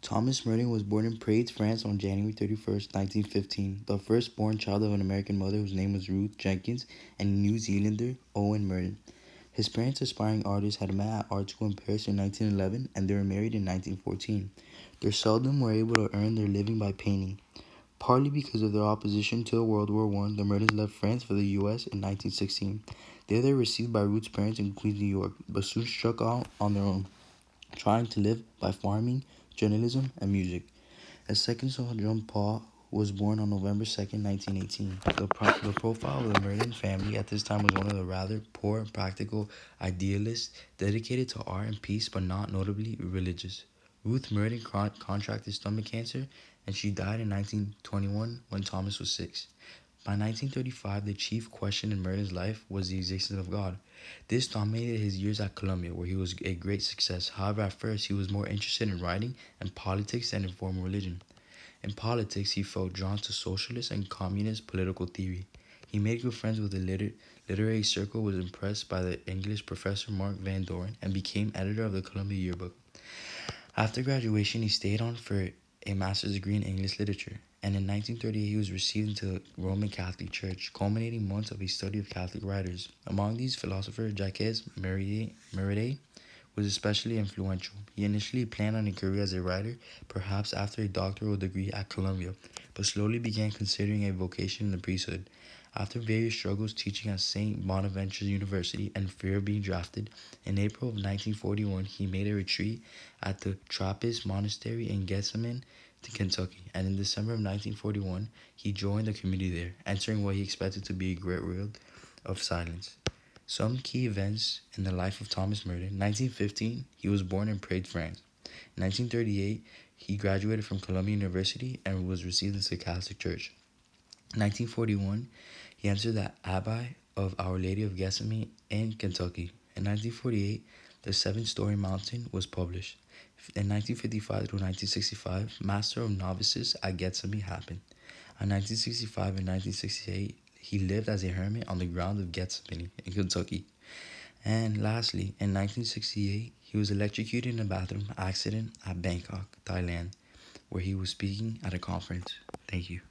Thomas Merton was born in Prague, France on January 31st, 1915, the firstborn child of an American mother whose name was Ruth Jenkins and a New Zealander, Owen Merton. His parents, aspiring artists, had met at art school in Paris in 1911 and they were married in 1914. They seldom were able to earn their living by painting. Partly because of their opposition to World War I, the Mertons left France for the U.S. in 1916. There they were received by Ruth's parents in Queens, New York, but soon struck out on their own, trying to live by farming, journalism, and music. A second son, John Paul, was born on November 2nd, 1918. The profile of the Merton family at this time was one of the rather poor and practical idealists dedicated to art and peace, but not notably religious. Ruth Merton contracted stomach cancer, and she died in 1921 when Thomas was 6. By 1935, the chief question in Merton's life was the existence of God. This dominated his years at Columbia, where he was a great success. However, at first, he was more interested in writing and politics than in formal religion. In politics, he felt drawn to socialist and communist political theory. He made good friends with the literary circle, was impressed by the English professor Mark Van Doren, and became editor of the Columbia Yearbook. After graduation, he stayed on for a master's degree in English literature, and in 1938 he was received into the Roman Catholic Church, culminating months of a study of Catholic writers. Among these, philosopher Jacques Maritain was especially influential. He initially planned on a career as a writer, perhaps after a doctoral degree at Columbia, but slowly began considering a vocation in the priesthood. After various struggles teaching at St. Bonaventure's University and fear of being drafted, in April of 1941 he made a retreat at the Trappist Monastery in Gethsemane, Kentucky, and in December of 1941 he joined the community there, entering what he expected to be a great world of silence. Some key events in the life of Thomas Merton. 1915, he was born in Prague, France. In 1938, he graduated from Columbia University and was received into the Catholic Church. In 1941, he entered the Abbey of Our Lady of Gethsemane in Kentucky. In 1948, The Seven-Story Mountain was published. In 1955 through 1965, Master of Novices at Gethsemane happened. In 1965 and 1968, he lived as a hermit on the ground of Gethsemane in Kentucky. And lastly, in 1968, he was electrocuted in a bathroom accident at Bangkok, Thailand, where he was speaking at a conference. Thank you.